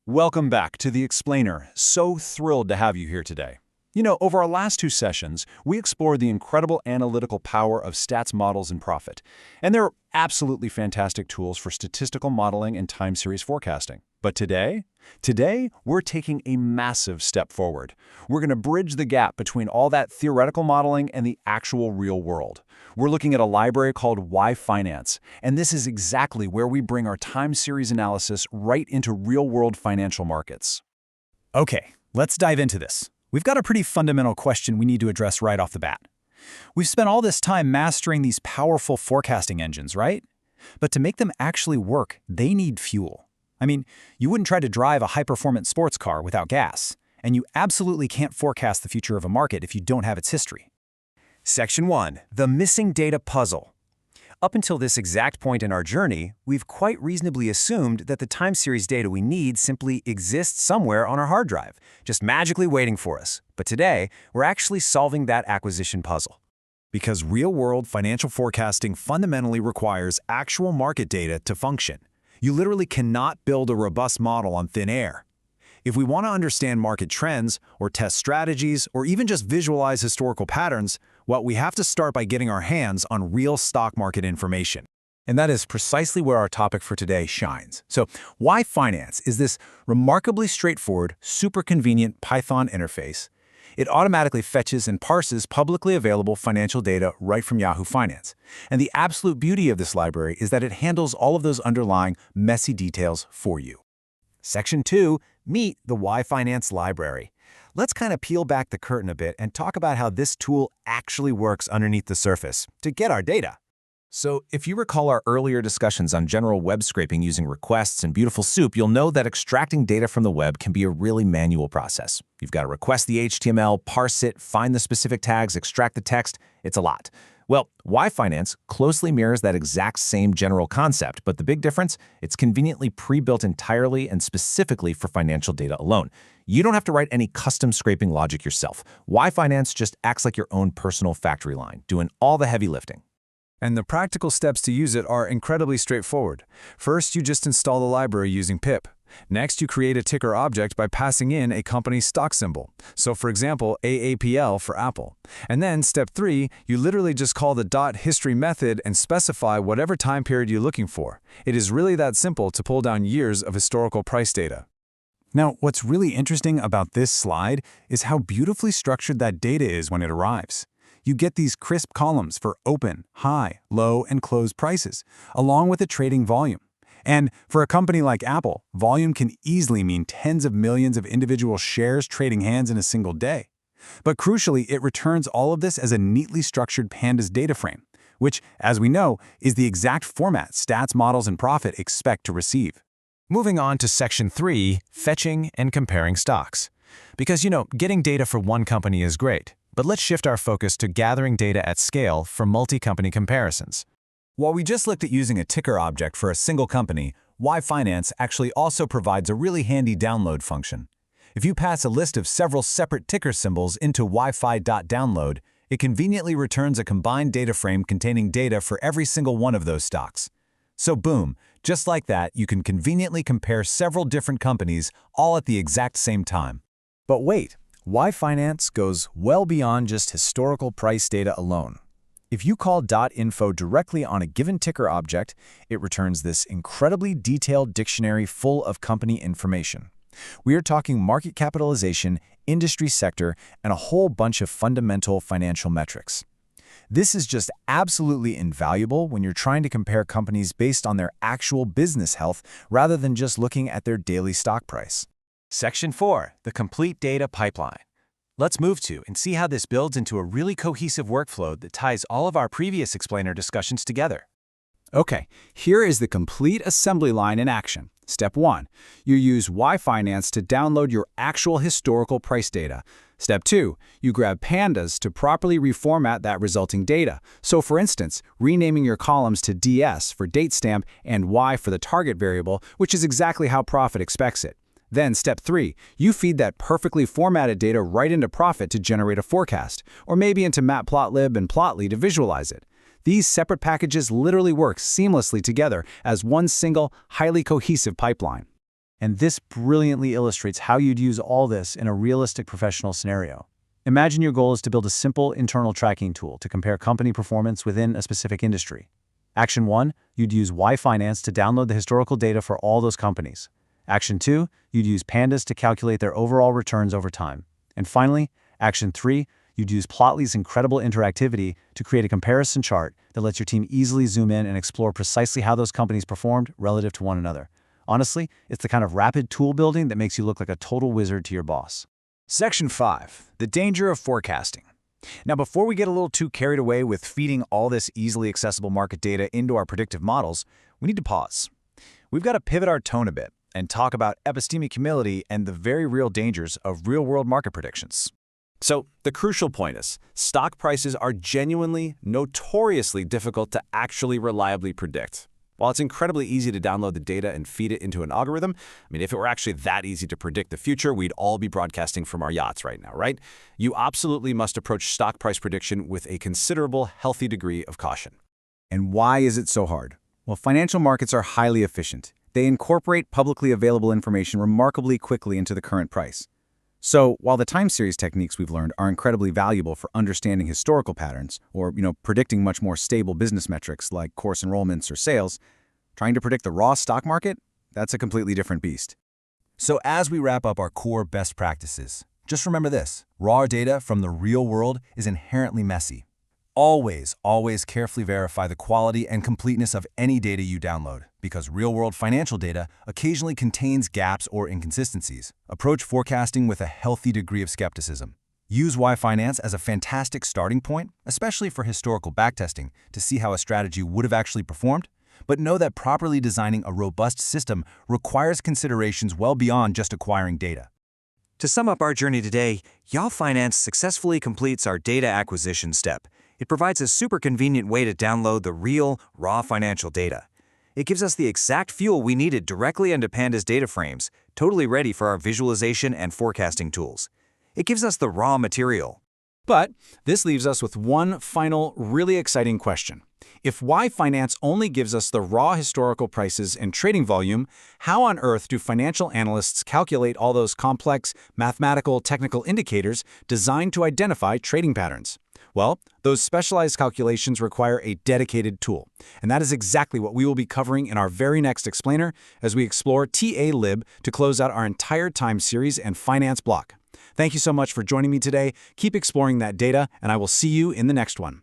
Welcome back to The Explainer. So thrilled to have you here today. Over our last two sessions, we explored the incredible analytical power of stats models in profit. And they're absolutely fantastic tools for statistical modeling and time series forecasting. But today, we're taking a massive step forward. We're going to bridge the gap between all that theoretical modeling and the actual real world. We're looking at a library called YFinance, and this is exactly where we bring our time series analysis right into real-world financial markets. Okay, let's dive into this. We've got a pretty fundamental question we need to address right off the bat. We've spent all this time mastering these powerful forecasting engines, right? But to make them actually work, they need fuel. I mean, you wouldn't try to drive a high-performance sports car without gas, and you absolutely can't forecast the future of a market if you don't have its history. Section 1. The Missing Data Puzzle. Up until this exact point in our journey, we've quite reasonably assumed that the time series data we need simply exists somewhere on our hard drive, just magically waiting for us. But today, we're actually solving that acquisition puzzle. Because real-world financial forecasting fundamentally requires actual market data to function. You literally cannot build a robust model on thin air. If we want to understand market trends, or test strategies, or even just visualize historical patterns, well, we have to start by getting our hands on real stock market information. And that is precisely where our topic for today shines. So, YFinance is this remarkably straightforward, super convenient Python interface. It automatically fetches and parses publicly available financial data right from Yahoo Finance. And the absolute beauty of this library is that it handles all of those underlying messy details for you. Section 2. Meet the YFinance library. Let's kind of peel back the curtain a bit and talk about how this tool actually works underneath the surface to get our data. So, if you recall our earlier discussions on general web scraping using requests and beautiful soup, you'll know that extracting data from the web can be a really manual process. You've got to request the HTML, parse it, find the specific tags, extract the text. It's a lot. Well, YFinance closely mirrors that exact same general concept, but the big difference, it's conveniently pre-built entirely and specifically for financial data alone. You don't have to write any custom scraping logic yourself. YFinance just acts like your own personal factory line, doing all the heavy lifting. And the practical steps to use it are incredibly straightforward. First, you just install the library using pip. Next, you create a ticker object by passing in a company's stock symbol. So for example, AAPL for Apple. And then step 3, you literally just call the .history method and specify whatever time period you're looking for. It is really that simple to pull down years of historical price data. Now, what's really interesting about this slide is how beautifully structured that data is when it arrives. You get these crisp columns for open, high, low, and close prices, along with a trading volume. And for a company like Apple, volume can easily mean tens of millions of individual shares trading hands in a single day. But crucially, it returns all of this as a neatly structured pandas data frame, which, as we know, is the exact format stats models in profit expect to receive. Moving on to Section 3, Fetching and Comparing Stocks. Because, getting data for one company is great, but let's shift our focus to gathering data at scale for multi-company comparisons. While we just looked at using a ticker object for a single company, YFinance actually also provides a really handy download function. If you pass a list of several separate ticker symbols into YFi.download, it conveniently returns a combined data frame containing data for every single one of those stocks. So boom, just like that, you can conveniently compare several different companies all at the exact same time. But wait, YFinance goes well beyond just historical price data alone. If you call .info directly on a given ticker object, it returns this incredibly detailed dictionary full of company information. We are talking market capitalization, industry sector, and a whole bunch of fundamental financial metrics. This is just absolutely invaluable when you're trying to compare companies based on their actual business health rather than just looking at their daily stock price. Section 4. The Complete Data Pipeline. Let's move to and see how this builds into a really cohesive workflow that ties all of our previous explainer discussions together. Okay, here is the complete assembly line in action. Step 1. You use YFinance to download your actual historical price data. Step 2. You grab pandas to properly reformat that resulting data. So for instance, renaming your columns to DS for date stamp and Y for the target variable, which is exactly how Profit expects it. Then step 3, you feed that perfectly formatted data right into Profit to generate a forecast, or maybe into Matplotlib and Plotly to visualize it. These separate packages literally work seamlessly together as one single, highly cohesive pipeline. And this brilliantly illustrates how you'd use all this in a realistic professional scenario. Imagine your goal is to build a simple internal tracking tool to compare company performance within a specific industry. Action 1, you'd use YFinance to download the historical data for all those companies. Action 2, you'd use Pandas to calculate their overall returns over time. And finally, Action 3, you'd use Plotly's incredible interactivity to create a comparison chart that lets your team easily zoom in and explore precisely how those companies performed relative to one another. Honestly, it's the kind of rapid tool building that makes you look like a total wizard to your boss. Section 5. The danger of forecasting. Now, before we get a little too carried away with feeding all this easily accessible market data into our predictive models, we need to pause. We've got to pivot our tone a bit and talk about epistemic humility and the very real dangers of real-world market predictions. So, the crucial point is, stock prices are genuinely, notoriously difficult to actually reliably predict. While it's incredibly easy to download the data and feed it into an algorithm, if it were actually that easy to predict the future, we'd all be broadcasting from our yachts right now, right? You absolutely must approach stock price prediction with a considerable, healthy degree of caution. And why is it so hard? Well, financial markets are highly efficient. They incorporate publicly available information remarkably quickly into the current price. So, while the time series techniques we've learned are incredibly valuable for understanding historical patterns or, predicting much more stable business metrics like course enrollments or sales, trying to predict the raw stock market, that's a completely different beast. So as we wrap up our core best practices, just remember this: raw data from the real world is inherently messy. Always, always carefully verify the quality and completeness of any data you download, because real-world financial data occasionally contains gaps or inconsistencies. Approach forecasting with a healthy degree of skepticism. Use YFinance as a fantastic starting point, especially for historical backtesting, to see how a strategy would have actually performed. But know that properly designing a robust system requires considerations well beyond just acquiring data. To sum up our journey today, Yahoo Finance successfully completes our data acquisition step. It provides a super convenient way to download the real, raw financial data. It gives us the exact fuel we needed directly into Pandas data frames, totally ready for our visualization and forecasting tools. It gives us the raw material. But this leaves us with one final, really exciting question. If YFinance only gives us the raw historical prices and trading volume, how on earth do financial analysts calculate all those complex, mathematical, technical indicators designed to identify trading patterns? Well, those specialized calculations require a dedicated tool, and that is exactly what we will be covering in our very next explainer as we explore TA-lib to close out our entire time series and finance block. Thank you so much for joining me today. Keep exploring that data, and I will see you in the next one.